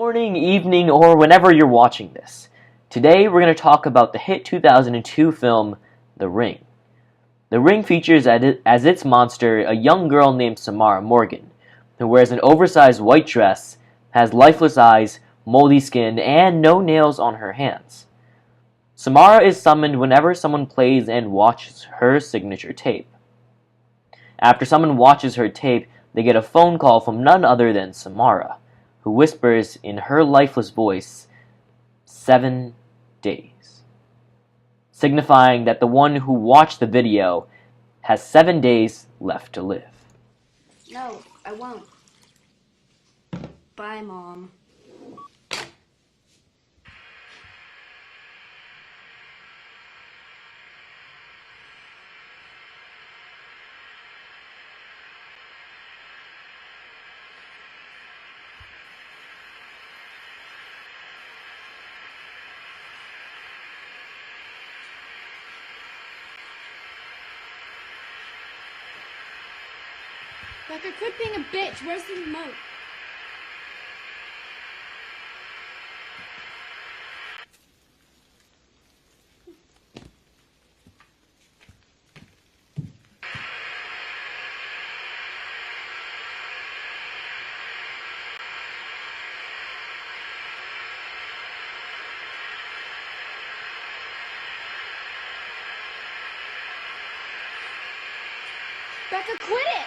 Morning, evening, or whenever you're watching this. Today we're going to talk about the hit 2002 film, The Ring. The Ring features as its monster a young girl named Samara Morgan, who wears an oversized white dress, has lifeless eyes, moldy skin, and no nails on her hands. Samara is summoned whenever someone plays and watches her signature tape. After someone watches her tape, they get a phone call from none other than Samara, who whispers in her lifeless voice, 7 days, signifying that the one who watched the video has 7 days left to live. No, I won't. Bye, Mom. Becca, quit being a bitch. Where's the remote? Becca, quit it!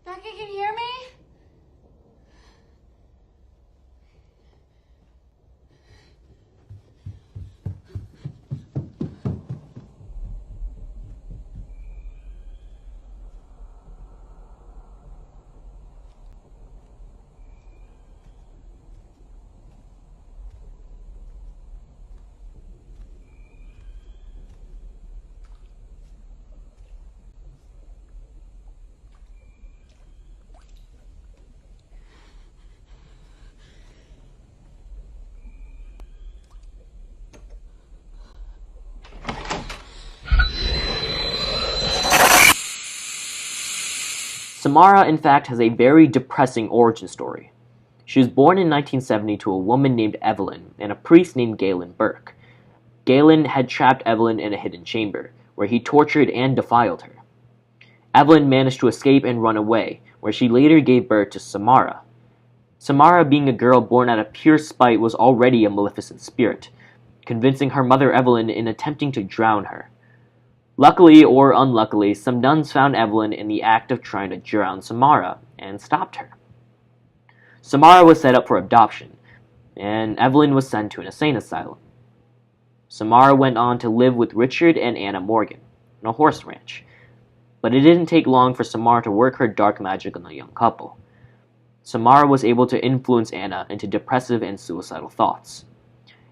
Becca, can you hear me? Samara, in fact, has a very depressing origin story. She was born in 1970 to a woman named Evelyn and a priest named Galen Burke. Galen had trapped Evelyn in a hidden chamber, where he tortured and defiled her. Evelyn managed to escape and run away, where she later gave birth to Samara. Samara, being a girl born out of pure spite, was already a maleficent spirit, convincing her mother Evelyn in attempting to drown her. Luckily or unluckily, some nuns found Evelyn in the act of trying to drown Samara and stopped her. Samara was set up for adoption, and Evelyn was sent to an insane asylum. Samara went on to live with Richard and Anna Morgan on a horse ranch, but it didn't take long for Samara to work her dark magic on the young couple. Samara was able to influence Anna into depressive and suicidal thoughts.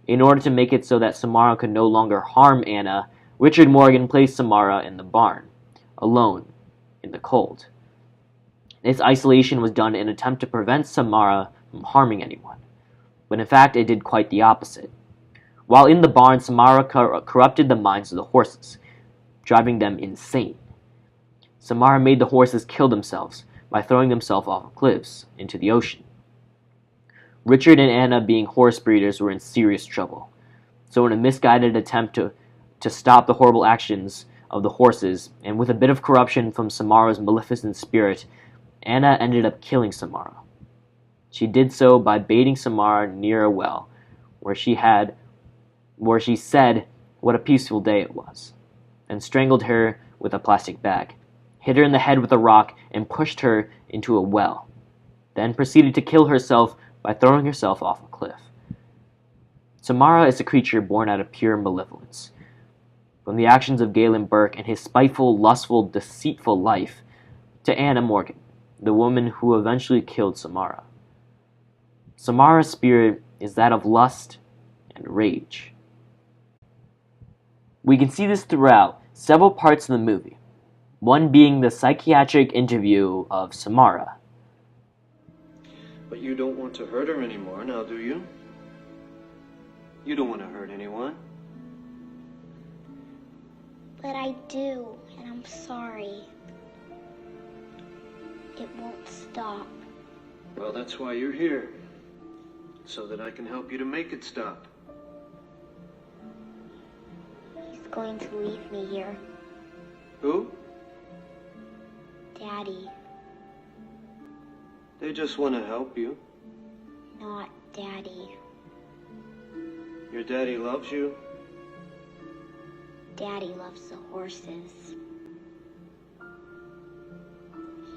In order to make it so that Samara could no longer harm Anna, Richard Morgan placed Samara in the barn, alone, in the cold. This isolation was done in an attempt to prevent Samara from harming anyone, but in fact it did quite the opposite. While in the barn, Samara corrupted the minds of the horses, driving them insane. Samara made the horses kill themselves by throwing themselves off of cliffs into the ocean. Richard and Anna, being horse breeders, were in serious trouble, so in a misguided attempt to stop the horrible actions of the horses, and with a bit of corruption from Samara's maleficent spirit, Anna ended up killing Samara. She did so by baiting Samara near a well, where she said what a peaceful day it was, and strangled her with a plastic bag, hit her in the head with a rock, and pushed her into a well, then proceeded to kill herself by throwing herself off a cliff. Samara is a creature born out of pure malevolence. From the actions of Galen Burke and his spiteful, lustful, deceitful life, to Anna Morgan, the woman who eventually killed Samara. Samara's spirit is that of lust and rage. We can see this throughout several parts of the movie, one being the psychiatric interview of Samara. But you don't want to hurt her anymore now, do you? You don't want to hurt anyone. But I do, and I'm sorry. It won't stop. Well, that's why you're here. So that I can help you to make it stop. He's going to leave me here. Who? Daddy, They just want to help you. not Daddy. Your daddy loves you. Daddy loves the horses.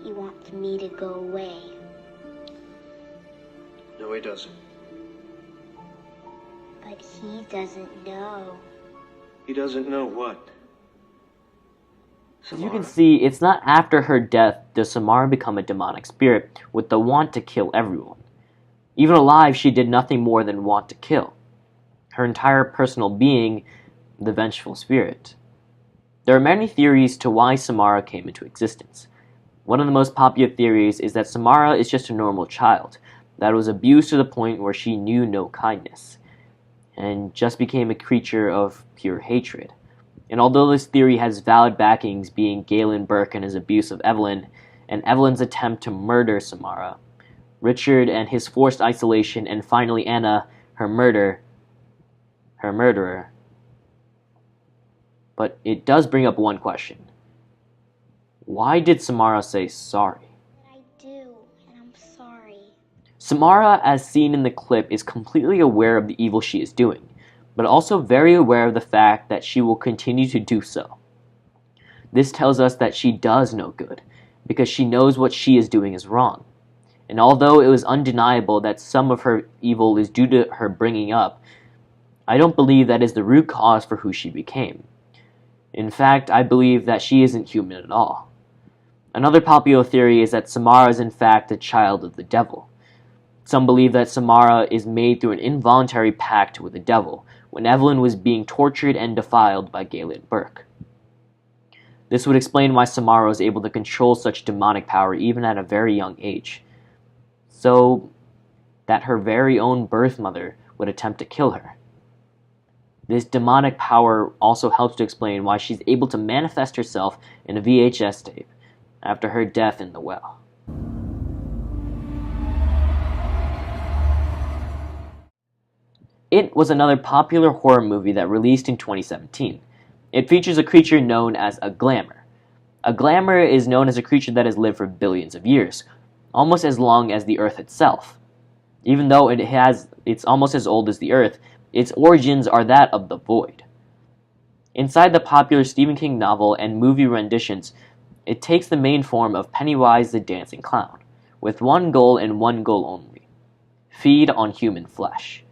He wants me to go away. No, he doesn't. But he doesn't know. He doesn't know what. As you can see, it's not after her death does Samara become a demonic spirit with the want to kill everyone. Even alive, she did nothing more than want to kill. Her entire personal being, the vengeful spirit. There are many theories to why Samara came into existence. One of the most popular theories is that Samara is just a normal child that was abused to the point where she knew no kindness, and just became a creature of pure hatred. And although this theory has valid backings, being Galen Burke and his abuse of Evelyn, and Evelyn's attempt to murder Samara, Richard and his forced isolation, and finally Anna, her murderer. But it does bring up one question. Why did Samara say sorry? But I do, and I'm sorry. Samara, as seen in the clip, is completely aware of the evil she is doing, but also very aware of the fact that she will continue to do so. This tells us that she does know good, because she knows what she is doing is wrong. And although it was undeniable that some of her evil is due to her bringing up, I don't believe that is the root cause for who she became. In fact, I believe that she isn't human at all. Another popular theory is that Samara is in fact a child of the devil. Some believe that Samara is made through an involuntary pact with the devil, when Evelyn was being tortured and defiled by Galen Burke. This would explain why Samara was able to control such demonic power even at a very young age, so that her very own birth mother would attempt to kill her. This demonic power also helps to explain why she's able to manifest herself in a VHS tape after her death in the well. It was another popular horror movie that released in 2017. It features a creature known as a glamour. A glamour is known as a creature that has lived for billions of years, almost as long as the Earth itself. Even though it's almost as old as the Earth, its origins are that of the void. Inside the popular Stephen King novel and movie renditions, it takes the main form of Pennywise the Dancing Clown, with one goal and one goal only: feed on human flesh.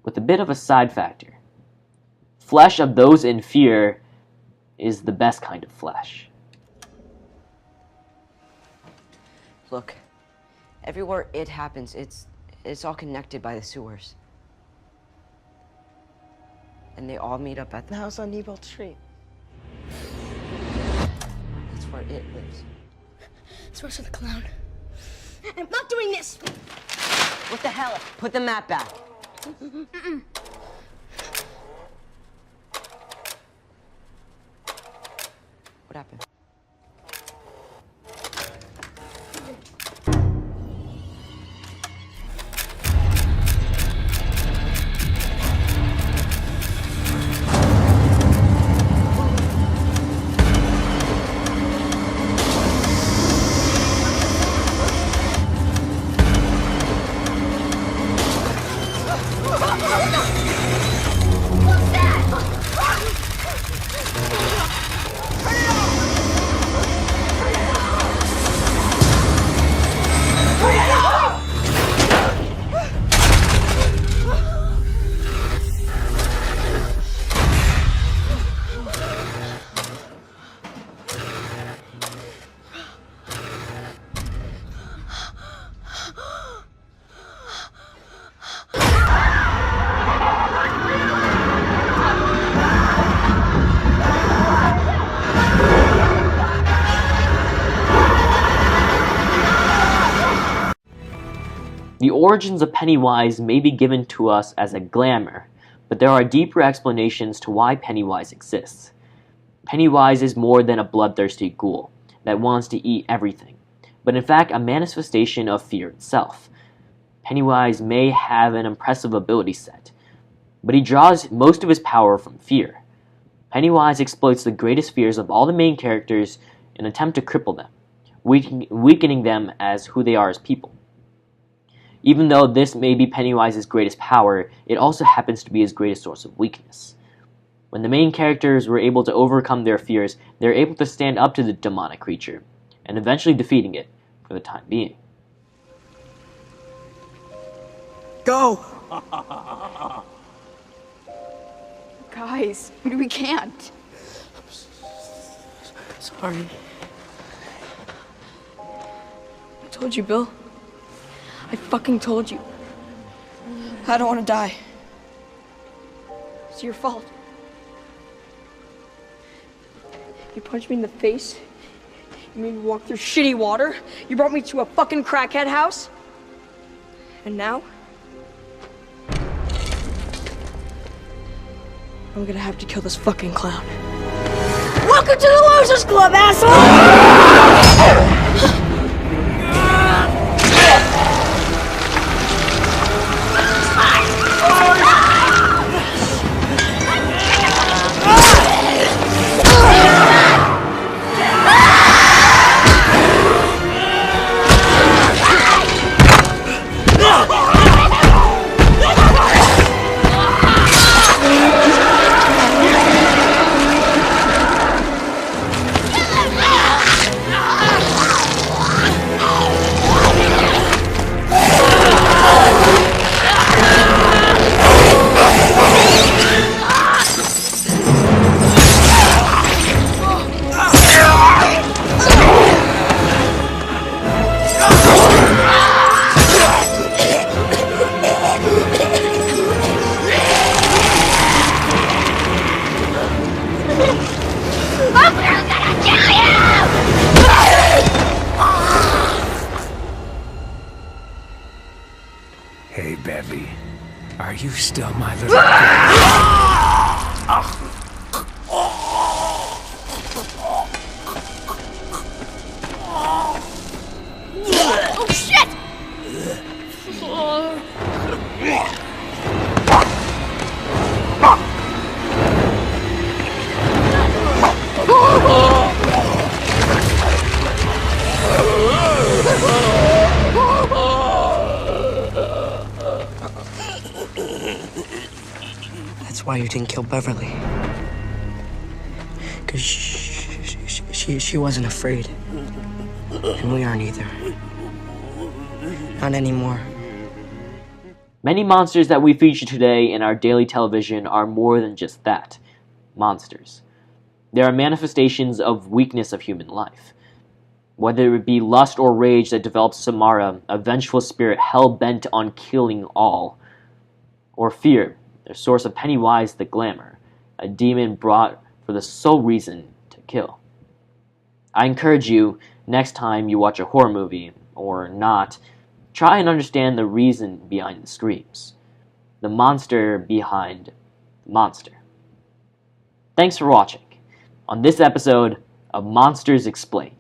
With a bit of a side factor. Flesh of those in fear is the best kind of flesh. Look, everywhere it happens, it's all connected by the sewers. And they all meet up at the house on Newbold Street. That's where it lives. It's worse with the clown. I'm not doing this! What the hell? Put the map back. What happened? The origins of Pennywise may be given to us as a glamour, but there are deeper explanations to why Pennywise exists. Pennywise is more than a bloodthirsty ghoul that wants to eat everything, but in fact a manifestation of fear itself. Pennywise may have an impressive ability set, but he draws most of his power from fear. Pennywise exploits the greatest fears of all the main characters in an attempt to cripple them, weakening them as who they are as people. Even though this may be Pennywise's greatest power, it also happens to be his greatest source of weakness. When the main characters were able to overcome their fears, they were able to stand up to the demonic creature, and eventually defeating it for the time being. Go! Guys, we can't. Sorry. I told you, Bill. I fucking told you. I don't want to die. It's your fault. You punched me in the face. You made me walk through shitty water. You brought me to a fucking crackhead house. And now, I'm gonna have to kill this fucking clown. Welcome to the Losers Club, asshole! Hey, Bevy. Are you still my little girl? Oh shit! That's why you didn't kill Beverly. Because she wasn't afraid. And we aren't either. Not anymore. Many monsters that we feature today in our daily television are more than just that. Monsters. They are manifestations of weakness of human life. Whether it be lust or rage that develops Samara, a vengeful spirit hell-bent on killing all, or fear, the source of Pennywise the Glamour, a demon brought for the sole reason to kill. I encourage you, next time you watch a horror movie, or not, try and understand the reason behind the screams. The monster behind the monster. Thanks for watching. On this episode of Monsters Explained.